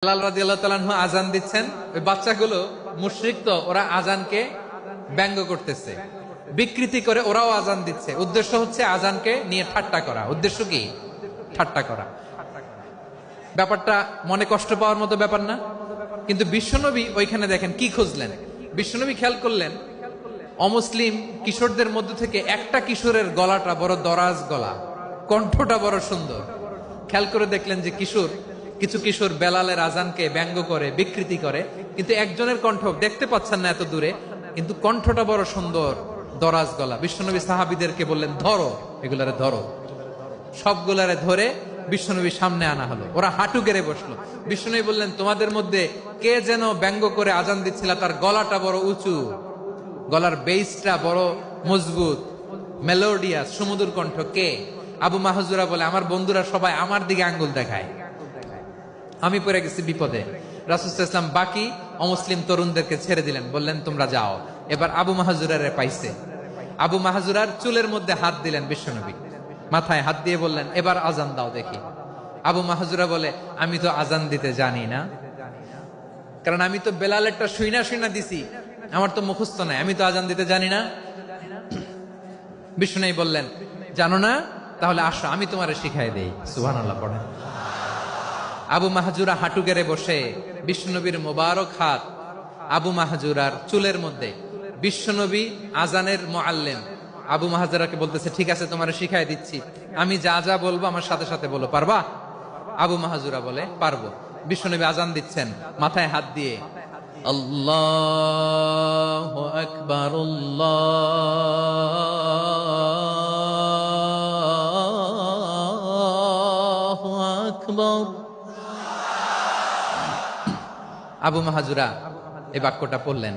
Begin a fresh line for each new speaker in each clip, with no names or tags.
বেলাল রাদিয়াল্লাহু তাআলা আনহু আযান দিচ্ছেন, ওই বাচ্চাগুলো মুশরিক, তো ওরা আযানকে ব্যঙ্গ করতেছে, বিকৃতি করে ওরাও আযান দিচ্ছে। উদ্দেশ্য হচ্ছে আযানকে নিয়ে ঠাট্টা করা। উদ্দেশ্য কি? ঠাট্টা করা। ব্যাপারটা মনে কষ্ট পাওয়ার মতো ব্যাপার না? কিন্তু বিশ্বনবী ওইখানে দেখেন কি খুঁজলেন। বিশ্বনবী খেয়াল করলেন অমুসলিম কিশোরদের মধ্য থেকে একটা কিশোরের গলাটা বড় দরাজ গলা, কণ্ঠটা বড় সুন্দর। খেয়াল করে দেখলেন যে কিছু কিশোর বেলালের আজানকে ব্যঙ্গ করে, বিকৃতি করে, কিন্তু একজনের কণ্ঠ দেখতে পাচ্ছেন না এত দূরে, কিন্তু কণ্ঠটা বড় সুন্দর, দরাজ গলা। বিশ্বনবী সাহাবীদেরকে বললেন, ধরো এগুলারে, ধরো। সবগুলারে ধরে বিশ্বনবীর সামনে আনা হলো। ওরা হাঁটু গেড়ে বসলো। বিশ্বনবী বললেন, তোমাদের মধ্যে কে যেন ব্যঙ্গ করে আজান দিচ্ছিল, তার গলাটা বড় উঁচু, গলার বেসটা বড় মজবুত, মেলোডিয়াস, সুমধুর কণ্ঠ। কে? আবু মাহজুরা বলে, আমার বন্ধুরা সবাই আমার দিকে আঙ্গুল দেখায়, আমি পড়ে গেছি বিপদে। রাসূল সাল্লাল্লাহু আলাইহি ওয়াসাল্লাম বাকি অমুসলিম তরুণদেরকে ছেড়ে দিলেন, বললেন তোমরা যাও। এবার আবু মাহজুরারে পাইছে। আবু মাহজুরার চুলের মধ্যে হাত দিলেন বিশ্বনবী, মাথায় হাত দিয়ে বললেন, এবার আজান দাও দেখি। আবু মাহজুরা বলে, আমি তো আজান দিতে জানি না, কারণ আমি তো বেলালেরটা শুইনা দিছি, আমার তো মুখস্থ নাই, আমি তো আজান দিতে জানি না। বিশ্বনবী বললেন, জানো না? তাহলে আসো, আমি তোমারে শিখাই দেই। সুবহানাল্লাহ পড়েন। আবু মাহজুরা হাঁটু গেড়ে বসে, বিশ্বনবীর মোবারক হাত আবু মাহজুরার চুলের মধ্যে। বিশ্বনবী আজানের মুআল্লিম আবু মাহজুরাকে বলতেছে, ঠিক আছে তোমারে শিখাই দিচ্ছি, আমি যা যা বলবো আমার সাথে সাথে বলো, পারবা? আবু মাহজুরা বলে, পারবো। বিশ্বনবী আজান দিচ্ছেন মাথায় হাত দিয়ে, আল্লাহু আকবার, আল্লাহু আকবার। আবু মাহজুরা এই বাক্যটা পড়লেন।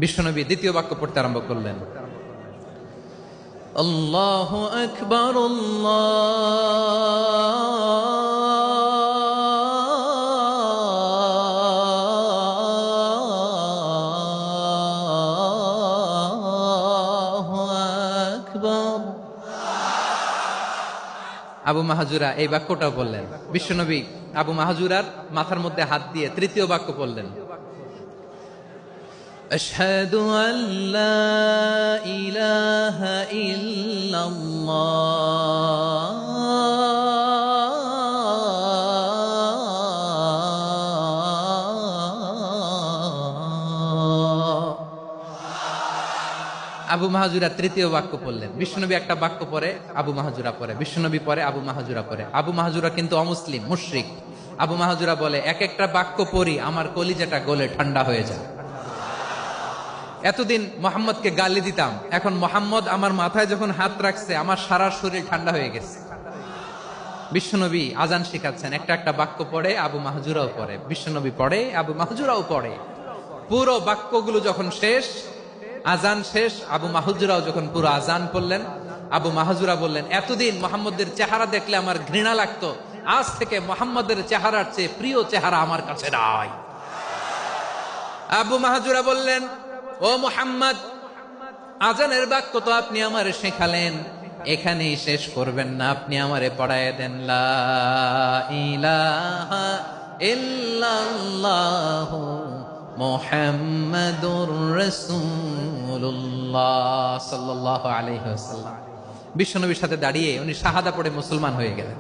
বিশ্বনবী দ্বিতীয় বাক্য পড়তে আরম্ভ করলেন, আল্লাহু আকবার, আল্লাহু আকবার। আবু মাহজুরা এই বাক্যটাও বললেন। বিশ্বনবী আবু মাহজুরার মাথার মধ্যে হাত দিয়ে তৃতীয় বাক্য পড়লেন, আশহাদু আল্লা ইলাহা ইল্লাল্লাহ। আবু মাহজুরা তৃতীয় বাক্য পড়লেন। বিশ্বনবী একটা বাক্য পরে আবু মাহজুরা পরে, বিশ্বনবী পরে আবু মাহজুরা পরে। আবু মাহজুরা কিন্তু অমুসলিম, মুশরিক। আবু মাহজুরা বলে, এক একটা বাক্য পড়ি আমার কলিজাটা গলে ঠান্ডা হয়ে যায়। এতদিন মোহাম্মদকে গালি দিতাম, এখন মোহাম্মদ আমার মাথায় যখন হাত রাখছে আমার সারা শরীর ঠান্ডা হয়ে গেছে। বিশ্বনবী আজান শিখাচ্ছেন, একটা একটা বাক্য পড়ে আবু মাহজুরাও পড়ে, বিশ্বনবী পড়ে, আবু মাহজুরাও পড়ে। পুরো বাক্যগুলো যখন শেষ, আজান শেষ, আবু মাহজুরাও যখন পুরো আজান পড়লেন, আবু মাহজুরা বললেন, এতদিন মোহাম্মদের চেহারা দেখলে আমার ঘৃণা লাগতো, আজ থেকে মোহাম্মদের চেহারার চেয়ে প্রিয় চেহারা আমার কাছে নাই। আবু মাহজুরা বললেন, ও মুহাম্মদ, আজানের বাক্য তো আপনি আমারে শেখালেন, এখানেই শেষ করবেন না, আপনি আমারে পড়ায় দেন, লা ইলাহা ইল্লাল্লাহু মুহাম্মাদুর রাসূলুল্লাহ সাল্লাল্লাহু আলাইহি ওয়াসাল্লাম। বিশ্বনবীর সাথে দাঁড়িয়ে উনি শাহাদা পড়ে মুসলমান হয়ে গেলেন।